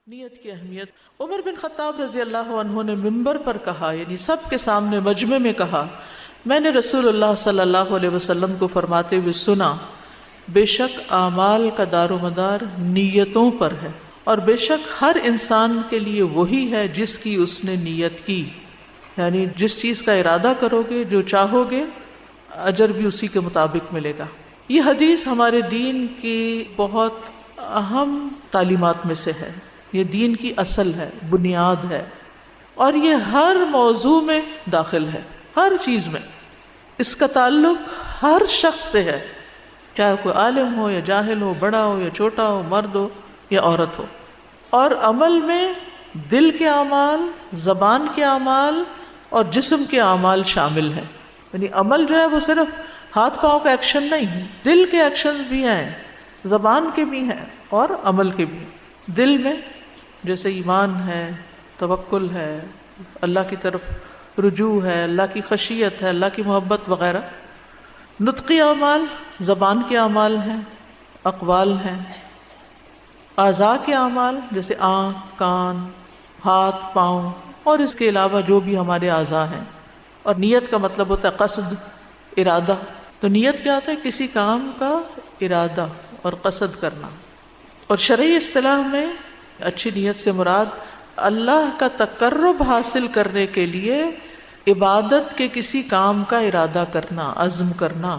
نیت کی اہمیت۔ عمر بن خطاب رضی اللہ عنہ نے منبر پر کہا، یعنی سب کے سامنے مجمع میں کہا، میں نے رسول اللہ صلی اللہ علیہ وسلم کو فرماتے ہوئے سنا، بے شک اعمال کا دار و مدار نیتوں پر ہے، اور بے شک ہر انسان کے لیے وہی ہے جس کی اس نے نیت کی، یعنی جس چیز کا ارادہ کرو گے، جو چاہو گے، اجر بھی اسی کے مطابق ملے گا۔ یہ حدیث ہمارے دین کی بہت اہم تعلیمات میں سے ہے، یہ دین کی اصل ہے، بنیاد ہے، اور یہ ہر موضوع میں داخل ہے، ہر چیز میں اس کا تعلق ہر شخص سے ہے، چاہے کوئی عالم ہو یا جاہل ہو، بڑا ہو یا چھوٹا ہو، مرد ہو یا عورت ہو۔ اور عمل میں دل کے اعمال، زبان کے اعمال اور جسم کے اعمال شامل ہیں، یعنی عمل جو ہے وہ صرف ہاتھ پاؤں کا ایکشن نہیں، دل کے ایکشن بھی ہیں، زبان کے بھی ہیں اور عمل کے بھی ہیں۔ دل میں جیسے ایمان ہے، توکل ہے، اللہ کی طرف رجوع ہے، اللہ کی خشیت ہے، اللہ کی محبت وغیرہ۔ نطقی اعمال زبان کے اعمال ہیں، اقوال ہیں۔ اعضاء کے اعمال جیسے آنکھ، کان، ہاتھ، پاؤں اور اس کے علاوہ جو بھی ہمارے اعضاء ہیں۔ اور نیت کا مطلب ہوتا ہے قصد، ارادہ۔ تو نیت کیا ہوتا ہے؟ کسی کام کا ارادہ اور قصد کرنا۔ اور شرعی اصطلاح میں اچھی نیت سے مراد اللہ کا تقرب حاصل کرنے کے لیے عبادت کے کسی کام کا ارادہ کرنا، عزم کرنا۔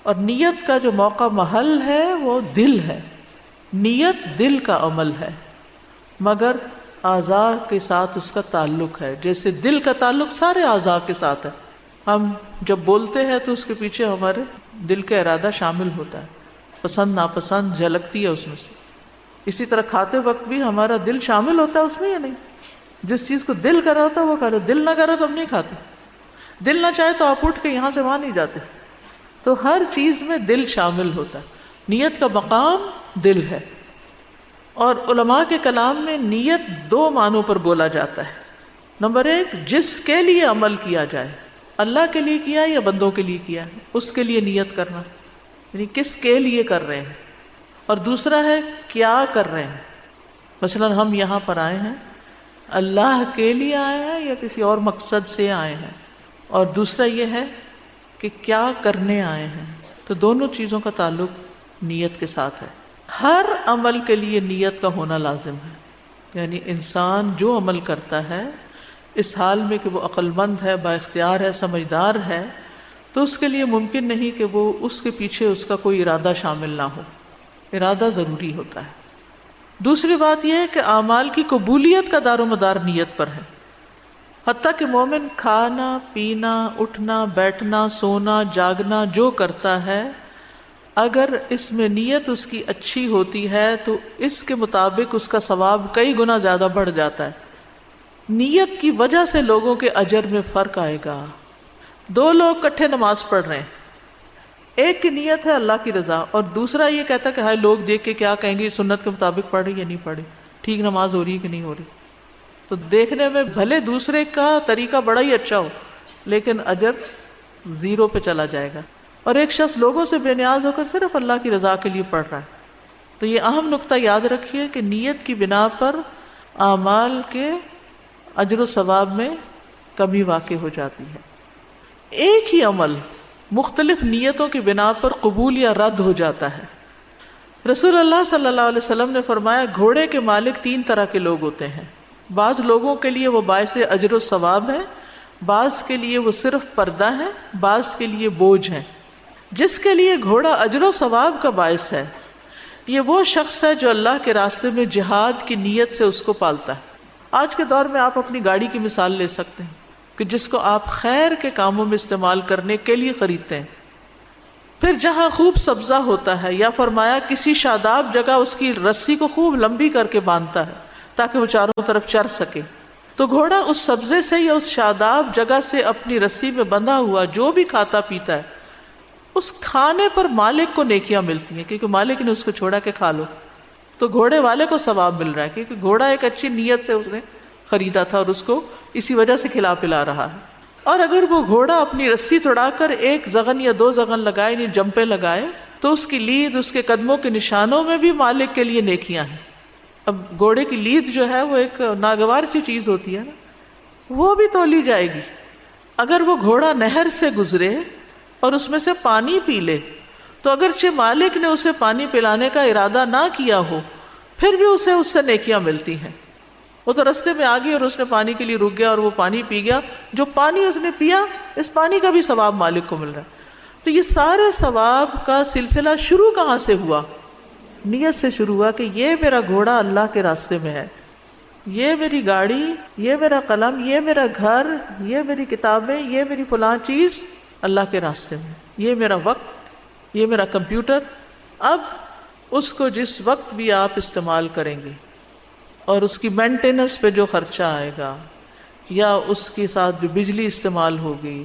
اور نیت کا جو موقع محل ہے وہ دل ہے۔ نیت دل کا عمل ہے، مگر اعضاء کے ساتھ اس کا تعلق ہے، جیسے دل کا تعلق سارے اعضاء کے ساتھ ہے۔ ہم جب بولتے ہیں تو اس کے پیچھے ہمارے دل کا ارادہ شامل ہوتا ہے، پسند ناپسند جھلکتی ہے اس میں سے۔ اسی طرح کھاتے وقت بھی ہمارا دل شامل ہوتا ہے اس میں یا نہیں؟ جس چیز کو دل کر رہا ہوتا ہے وہ کھا لو، دل نہ کر رہا تو ہم نہیں کھاتے، دل نہ چاہے تو آپ اٹھ کے یہاں سے وہاں نہیں جاتے۔ تو ہر چیز میں دل شامل ہوتا ہے، نیت کا مقام دل ہے۔ اور علماء کے کلام میں نیت دو معنوں پر بولا جاتا ہے۔ نمبر ایک، جس کے لیے عمل کیا جائے، اللہ کے لیے کیا یا بندوں کے لیے کیا، اس کے لیے نیت کرنا، یعنی کس کے لیے کر رہے ہیں۔ اور دوسرا ہے کیا کر رہے ہیں، مثلا ہم یہاں پر آئے ہیں اللہ کے لیے آئے ہیں یا کسی اور مقصد سے آئے ہیں، اور دوسرا یہ ہے کہ کیا کرنے آئے ہیں۔ تو دونوں چیزوں کا تعلق نیت کے ساتھ ہے۔ ہر عمل کے لیے نیت کا ہونا لازم ہے، یعنی انسان جو عمل کرتا ہے اس حال میں کہ وہ عقل مند ہے، با اختیار ہے، سمجھدار ہے، تو اس کے لیے ممکن نہیں کہ وہ اس کے پیچھے اس کا کوئی ارادہ شامل نہ ہو، ارادہ ضروری ہوتا ہے۔ دوسری بات یہ ہے کہ اعمال کی قبولیت کا دار و مدار نیت پر ہے، حتیٰ کہ مومن کھانا، پینا، اٹھنا، بیٹھنا، سونا، جاگنا جو کرتا ہے، اگر اس میں نیت اس کی اچھی ہوتی ہے تو اس کے مطابق اس کا ثواب کئی گنا زیادہ بڑھ جاتا ہے۔ نیت کی وجہ سے لوگوں کے اجر میں فرق آئے گا۔ دو لوگ اکٹھے نماز پڑھ رہے ہیں، ایک کی نیت ہے اللہ کی رضا، اور دوسرا یہ کہتا ہے کہ ہائے لوگ دیکھ کے کیا کہیں گے، سنت کے مطابق پڑھ رہی یا نہیں پڑھ رہی، ٹھیک نماز ہو رہی ہے کہ نہیں ہو رہی۔ تو دیکھنے میں بھلے دوسرے کا طریقہ بڑا ہی اچھا ہو لیکن اجر زیرو پہ چلا جائے گا، اور ایک شخص لوگوں سے بے نیاز ہو کر صرف اللہ کی رضا کے لیے پڑھ رہا ہے۔ تو یہ اہم نقطہ یاد رکھیے کہ نیت کی بنا پر اعمال کے اجر و ثواب میں کمی واقع ہو جاتی ہے۔ ایک ہی عمل مختلف نیتوں کی بنا پر قبول یا رد ہو جاتا ہے۔ رسول اللہ صلی اللہ علیہ وسلم نے فرمایا، گھوڑے کے مالک تین طرح کے لوگ ہوتے ہیں، بعض لوگوں کے لیے وہ باعث اجر و ثواب ہے، بعض کے لیے وہ صرف پردہ ہے، بعض کے لیے بوجھ ہے۔ جس کے لیے گھوڑا اجر و ثواب کا باعث ہے، یہ وہ شخص ہے جو اللہ کے راستے میں جہاد کی نیت سے اس کو پالتا ہے۔ آج کے دور میں آپ اپنی گاڑی کی مثال لے سکتے ہیں کہ جس کو آپ خیر کے کاموں میں استعمال کرنے کے لیے خریدتے ہیں، پھر جہاں خوب سبزہ ہوتا ہے، یا فرمایا کسی شاداب جگہ اس کی رسی کو خوب لمبی کر کے باندھتا ہے تاکہ وہ چاروں طرف چر سکے، تو گھوڑا اس سبزے سے یا اس شاداب جگہ سے اپنی رسی میں بندھا ہوا جو بھی کھاتا پیتا ہے، اس کھانے پر مالک کو نیکیاں ملتی ہیں کیونکہ مالک نے اس کو چھوڑا کہ کھا لو، تو گھوڑے والے کو ثواب مل رہا ہے کیونکہ گھوڑا ایک اچھی نیت سے اس نے خریدا تھا اور اس کو اسی وجہ سے کھلا پلا رہا ہے۔ اور اگر وہ گھوڑا اپنی رسی توڑا کر ایک زغن یا دو زغن لگائے، یعنی جمپے لگائے، تو اس کی لید، اس کے قدموں کے نشانوں میں بھی مالک کے لیے نیکیاں ہیں۔ اب گھوڑے کی لید جو ہے وہ ایک ناگوار سی چیز ہوتی ہے نا، وہ بھی تولی جائے گی۔ اگر وہ گھوڑا نہر سے گزرے اور اس میں سے پانی پی لے تو اگرچہ مالک نے اسے پانی پلانے کا ارادہ نہ کیا ہو، پھر بھی اسے اس سے نیکیاں ملتی ہیں۔ وہ تو رستے میں آ گئی اور اس نے پانی کے لیے رک گیا اور وہ پانی پی گیا، جو پانی اس نے پیا اس پانی کا بھی ثواب مالک کو مل رہا ہے۔ تو یہ سارے ثواب کا سلسلہ شروع کہاں سے ہوا؟ نیت سے شروع ہوا کہ یہ میرا گھوڑا اللہ کے راستے میں ہے، یہ میری گاڑی، یہ میرا قلم، یہ میرا گھر، یہ میری کتابیں، یہ میری فلاں چیز اللہ کے راستے میں، یہ میرا وقت، یہ میرا کمپیوٹر۔ اب اس کو جس وقت بھی آپ استعمال کریں گے اور اس کی مینٹیننس پہ جو خرچہ آئے گا، یا اس کے ساتھ جو بجلی استعمال ہوگی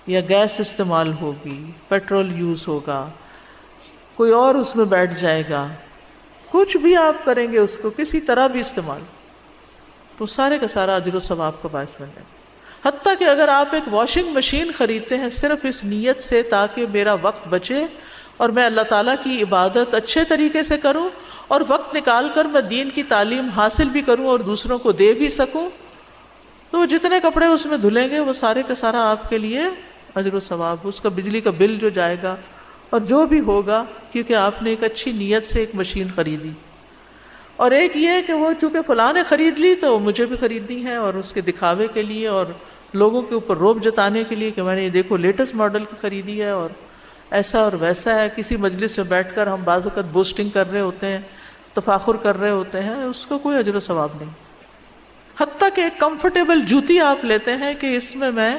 یا گیس استعمال ہوگی، پیٹرول یوز ہوگا، کوئی اور اس میں بیٹھ جائے گا، کچھ بھی آپ کریں گے اس کو کسی طرح بھی استعمال، تو سارے کا سارا اجر و ثواب کا باعث بن جائے گا۔ حتیٰ کہ اگر آپ ایک واشنگ مشین خریدتے ہیں صرف اس نیت سے تاکہ میرا وقت بچے اور میں اللہ تعالیٰ کی عبادت اچھے طریقے سے کروں اور وقت نکال کر میں دین کی تعلیم حاصل بھی کروں اور دوسروں کو دے بھی سکوں، تو وہ جتنے کپڑے اس میں دھلیں گے وہ سارے کا سارا آپ کے لیے اجر و ثواب، اس کا بجلی کا بل جو جائے گا اور جو بھی ہوگا، کیونکہ آپ نے ایک اچھی نیت سے ایک مشین خریدی۔ اور ایک یہ کہ وہ چونکہ فلاں نے خرید لی تو مجھے بھی خریدنی ہے، اور اس کے دکھاوے کے لیے اور لوگوں کے اوپر روب جتانے کے لیے کہ میں نے یہ دیکھو لیٹسٹ ماڈل کی خریدی ہے اور ایسا اور ویسا ہے۔ کسی مجلس میں بیٹھ کر ہم بعض اوقات بوسٹنگ کر رہے ہوتے ہیں، تفاخر کر رہے ہوتے ہیں، اس کو کوئی اجر و ثواب نہیں۔ حتیٰ کہ ایک کمفرٹیبل جوتی آپ لیتے ہیں کہ اس میں میں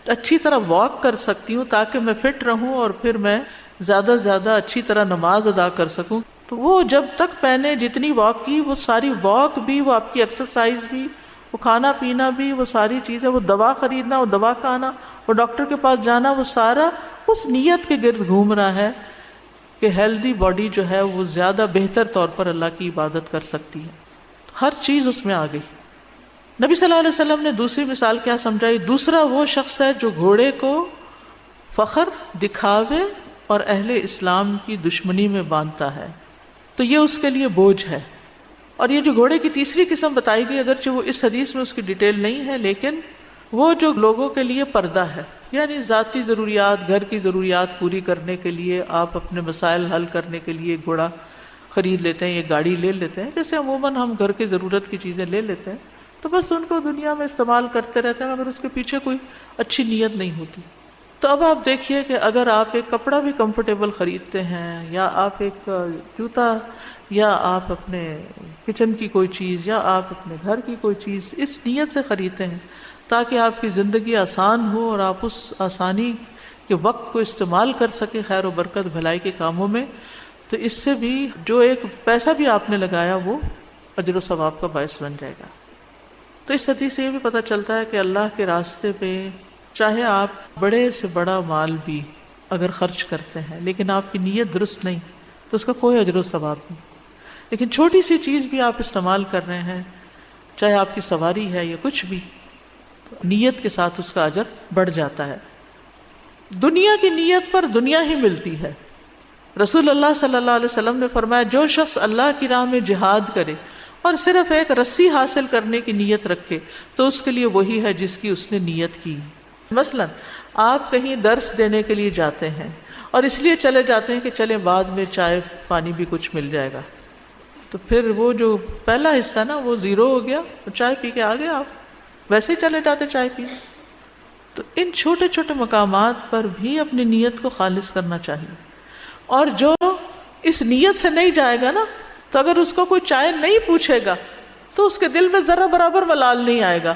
اچھی طرح واک کر سکتی ہوں تاکہ میں فٹ رہوں اور پھر میں زیادہ سے زیادہ اچھی طرح نماز ادا کر سکوں، تو وہ جب تک پہنے جتنی واک کی وہ ساری واک بھی، وہ آپ کی ایکسرسائز بھی، وہ کھانا پینا بھی، وہ ساری چیزیں، وہ دوا خریدنا، وہ دوا کھانا، وہ ڈاکٹر کے پاس جانا، وہ سارا اس نیت کے گرد گھوم رہا ہے کہ ہیلدی باڈی جو ہے وہ زیادہ بہتر طور پر اللہ کی عبادت کر سکتی ہے۔ ہر چیز اس میں آ گئی۔ نبی صلی اللہ علیہ وسلم نے دوسری مثال کیا سمجھائی؟ دوسرا وہ شخص ہے جو گھوڑے کو فخر، دکھاوے اور اہل اسلام کی دشمنی میں باندھتا ہے، تو یہ اس کے لیے بوجھ ہے۔ اور یہ جو گھوڑے کی تیسری قسم بتائی گئی، اگرچہ وہ اس حدیث میں اس کی ڈیٹیل نہیں ہے، لیکن وہ جو لوگوں کے لیے پردہ ہے، یعنی ذاتی ضروریات، گھر کی ضروریات پوری کرنے کے لیے آپ اپنے مسائل حل کرنے کے لیے گھوڑا خرید لیتے ہیں، یہ گاڑی لے لیتے ہیں، جیسے عموماً ہم گھر کی ضرورت کی چیزیں لے لیتے ہیں، تو بس ان کو دنیا میں استعمال کرتے رہتے ہیں مگر اس کے پیچھے کوئی اچھی نیت نہیں ہوتی۔ تو اب آپ دیکھیے کہ اگر آپ ایک کپڑا بھی کمفرٹیبل خریدتے ہیں، یا آپ ایک جوتا، یا آپ اپنے کچن کی کوئی چیز، یا آپ اپنے گھر کی کوئی چیز اس نیت سے خریدتے ہیں تاکہ آپ کی زندگی آسان ہو اور آپ اس آسانی کے وقت کو استعمال کر سکیں خیر و برکت بھلائی کے کاموں میں، تو اس سے بھی جو ایک پیسہ بھی آپ نے لگایا وہ اجر و ثواب کا باعث بن جائے گا۔ تو اس حدیث سے یہ بھی پتہ چلتا ہے کہ اللہ کے راستے پہ چاہے آپ بڑے سے بڑا مال بھی اگر خرچ کرتے ہیں لیکن آپ کی نیت درست نہیں تو اس کا کوئی اجر و ثواب نہیں، لیکن چھوٹی سی چیز بھی آپ استعمال کر رہے ہیں، چاہے آپ کی سواری ہے یا کچھ بھی، تو نیت کے ساتھ اس کا اجر بڑھ جاتا ہے۔ دنیا کی نیت پر دنیا ہی ملتی ہے۔ رسول اللہ صلی اللہ علیہ وسلم نے فرمایا جو شخص اللہ کی راہ میں جہاد کرے اور صرف ایک رسی حاصل کرنے کی نیت رکھے تو اس کے لیے وہی ہے جس کی اس نے نیت کی۔ مثلا آپ کہیں درس دینے کے لیے جاتے ہیں اور اس لیے چلے جاتے ہیں کہ چلیں بعد میں چائے پانی بھی کچھ مل جائے گا، تو پھر وہ جو پہلا حصہ نا وہ زیرو ہو گیا، چائے پی کے آ گئے، آپ ویسے ہی چلے جاتے چائے پینے۔ تو ان چھوٹے چھوٹے مقامات پر بھی اپنی نیت کو خالص کرنا چاہیے، اور جو اس نیت سے نہیں جائے گا نا، تو اگر اس کو کوئی چائے نہیں پوچھے گا تو اس کے دل میں ذرا برابر ملال نہیں آئے گا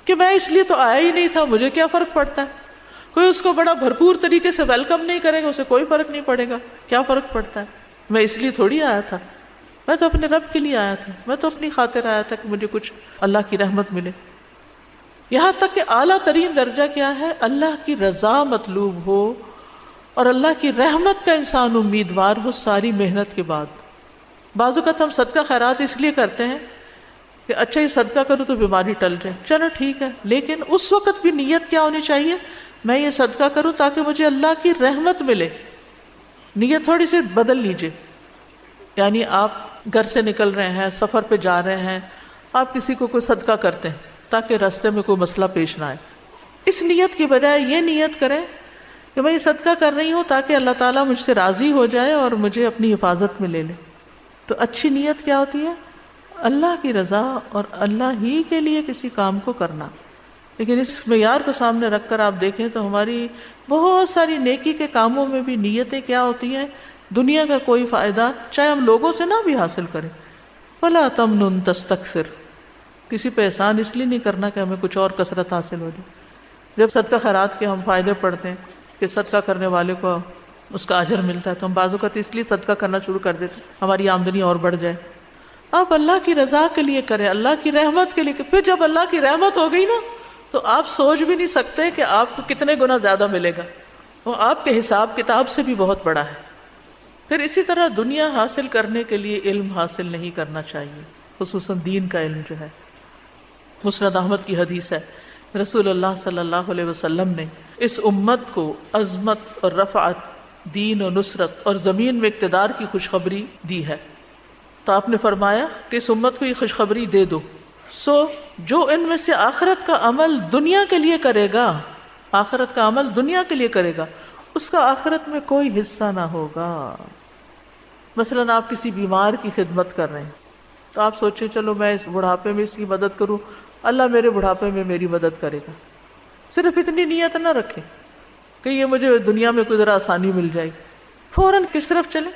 کہ میں اس لیے تو آیا ہی نہیں تھا، مجھے کیا فرق پڑتا ہے۔ کوئی اس کو بڑا بھرپور طریقے سے ویلکم نہیں کرے گا، اسے کوئی فرق نہیں پڑے گا، کیا فرق پڑتا ہے، میں اس لیے تھوڑی آیا تھا، میں تو اپنے رب کے لیے آیا تھا، میں تو اپنی خاطر آیا تھا کہ مجھے کچھ اللہ کی رحمت ملے۔ یہاں تک کہ اعلیٰ ترین درجہ کیا ہے، اللہ کی رضا مطلوب ہو اور اللہ کی رحمت کا انسان امیدوار ہو ساری محنت کے بعد۔ بعض اوقات ہم صدقہ خیرات اس لیے کرتے ہیں کہ اچھا یہ صدقہ کروں تو بیماری ٹل جائے، چلو ٹھیک ہے، لیکن اس وقت بھی نیت کیا ہونی چاہیے، میں یہ صدقہ کروں تاکہ مجھے اللہ کی رحمت ملے۔ نیت تھوڑی سی بدل لیجئے، یعنی آپ گھر سے نکل رہے ہیں، سفر پہ جا رہے ہیں، آپ کسی کو کوئی صدقہ کرتے ہیں تاکہ راستے میں کوئی مسئلہ پیش نہ آئے، اس نیت کی بجائے یہ نیت کریں کہ میں یہ صدقہ کر رہی ہوں تاکہ اللہ تعالیٰ مجھ سے راضی ہو جائے اور مجھے اپنی حفاظت میں لے لے۔ تو اچھی نیت کیا ہوتی ہے؟ اللہ کی رضا اور اللہ ہی کے لیے کسی کام کو کرنا۔ لیکن اس معیار کو سامنے رکھ کر آپ دیکھیں تو ہماری بہت ساری نیکی کے کاموں میں بھی نیتیں کیا ہوتی ہیں؟ دنیا کا کوئی فائدہ چاہے ہم لوگوں سے نہ بھی حاصل کریں، وَلَا تَمْنُن تَسْتَكْثِرْ، کسی پہ احسان اس لیے نہیں کرنا کہ ہمیں کچھ اور کثرت حاصل ہو جائے۔ جب صدقہ خیرات کے ہم فائدے پڑھتے ہیں کہ صدقہ کرنے والے کو اس کا اجر ملتا ہے تو ہم بعض اوقات اس لیے صدقہ کرنا شروع کر دیتے ہیں ہماری آمدنی اور بڑھ جائے۔ آپ اللہ کی رضا کے لیے کریں، اللہ کی رحمت کے لیے، پھر جب اللہ کی رحمت ہو گئی نا تو آپ سوچ بھی نہیں سکتے کہ آپ کو کتنے گنا زیادہ ملے گا، وہ آپ کے حساب کتاب سے بھی بہت بڑا ہے۔ پھر اسی طرح دنیا حاصل کرنے کے لیے علم حاصل نہیں کرنا چاہیے، خصوصاً دین کا علم جو ہے۔ مسند احمد کی حدیث ہے، رسول اللہ صلی اللہ علیہ وسلم نے اس امت کو عظمت اور رفعت، دین و نصرت اور زمین میں اقتدار کی خوشخبری دی ہے۔ تو آپ نے فرمایا کہ اس امت کو یہ خوشخبری دے دو، سو جو ان میں سے آخرت کا عمل دنیا کے لیے کرے گا، آخرت کا عمل دنیا کے لیے کرے گا، اس کا آخرت میں کوئی حصہ نہ ہوگا۔ مثلاً آپ کسی بیمار کی خدمت کر رہے ہیں تو آپ سوچیں چلو میں اس بڑھاپے میں اس کی مدد کروں، اللہ میرے بڑھاپے میں میری مدد کرے گا۔ صرف اتنی نیت نہ رکھیں کہ یہ مجھے دنیا میں کوئی ذرا آسانی مل جائے، فوراً کس طرف چلیں؟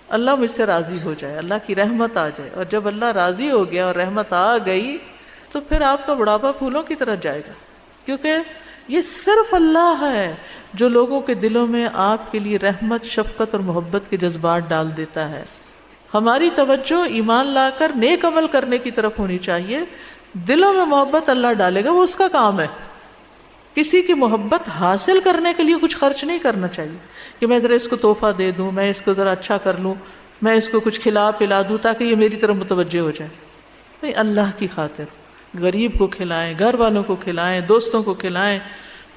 اللہ مجھ سے راضی ہو جائے، اللہ کی رحمت آ جائے، اور جب اللہ راضی ہو گیا اور رحمت آ گئی تو پھر آپ کا بڑھاپا پھولوں کی طرح جائے گا، کیونکہ یہ صرف اللہ ہے جو لوگوں کے دلوں میں آپ کے لیے رحمت، شفقت اور محبت کے جذبات ڈال دیتا ہے۔ ہماری توجہ ایمان لا کر نیک عمل کرنے کی طرف ہونی چاہیے، دلوں میں محبت اللہ ڈالے گا، وہ اس کا کام ہے۔ کسی کی محبت حاصل کرنے کے لیے کچھ خرچ نہیں کرنا چاہیے کہ میں ذرا اس کو تحفہ دے دوں، میں اس کو ذرا اچھا کر لوں، میں اس کو کچھ کھلا پلا دوں تاکہ یہ میری طرف متوجہ ہو جائے۔ نہیں، اللہ کی خاطر غریب کو کھلائیں، گھر والوں کو کھلائیں، دوستوں کو کھلائیں،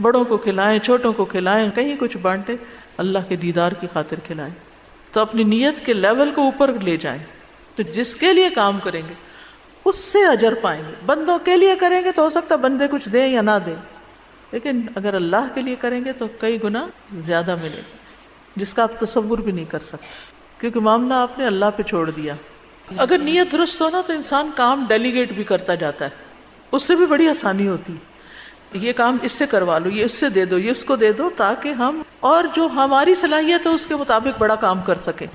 بڑوں کو کھلائیں، چھوٹوں کو کھلائیں، کہیں کچھ بانٹیں، اللہ کے دیدار کی خاطر کھلائیں، تو اپنی نیت کے لیول کو اوپر لے جائیں۔ تو جس کے لیے کام کریں گے اس سے اجر پائیں گے۔ بندوں کے لیے کریں گے تو ہو سکتا ہے بندے کچھ دیں یا نہ دیں، لیکن اگر اللہ کے لیے کریں گے تو کئی گنا زیادہ ملے گا، جس کا آپ تصور بھی نہیں کر سکتے، کیونکہ معاملہ آپ نے اللہ پہ چھوڑ دیا۔ اگر نیت درست ہو نا تو انسان کام ڈیلیگیٹ بھی کرتا جاتا ہے، اس سے بھی بڑی آسانی ہوتی ہے۔ یہ کام اس سے کروا لو، یہ اس سے دے دو، یہ اس کو دے دو، تاکہ ہم اور جو ہماری صلاحیت ہے اس کے مطابق بڑا کام کر سکیں۔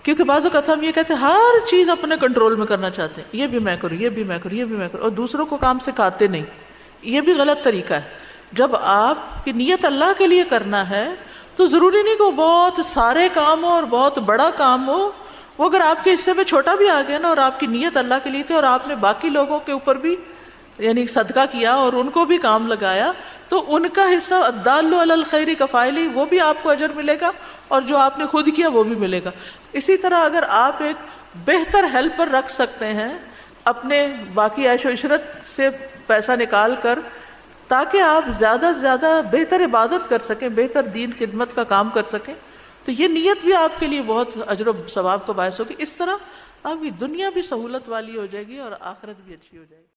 کیونکہ بعض اوقات ہم یہ کہتے ہیں ہر چیز اپنے کنٹرول میں کرنا چاہتے ہیں، یہ بھی میں کروں، یہ بھی میں کروں، یہ بھی میں کروں، اور دوسروں کو کام سکھاتے نہیں۔ یہ بھی غلط طریقہ ہے۔ جب آپ کی نیت اللہ کے لیے کرنا ہے تو ضروری نہیں کہ وہ بہت سارے کام ہو اور بہت بڑا کام ہو، وہ اگر آپ کے حصے میں چھوٹا بھی آ گیا نا اور آپ کی نیت اللہ کے لیے تھی اور آپ نے باقی لوگوں کے اوپر بھی یعنی صدقہ کیا اور ان کو بھی کام لگایا تو ان کا حصہ الدال علی الخیر کفاعلہ، وہ بھی آپ کو اجر ملے گا اور جو آپ نے خود کیا وہ بھی ملے گا۔ اسی طرح اگر آپ ایک بہتر ہیلپر رکھ سکتے ہیں اپنے باقی عیش و عشرت سے پیسہ نکال کر، تاکہ آپ زیادہ سے زیادہ بہتر عبادت کر سکیں، بہتر دین خدمت کا کام کر سکیں، تو یہ نیت بھی آپ کے لیے بہت اجر و ثواب کا باعث ہوگی۔ اس طرح آپ کی دنیا بھی سہولت والی ہو جائے گی اور آخرت بھی اچھی ہو جائے گی۔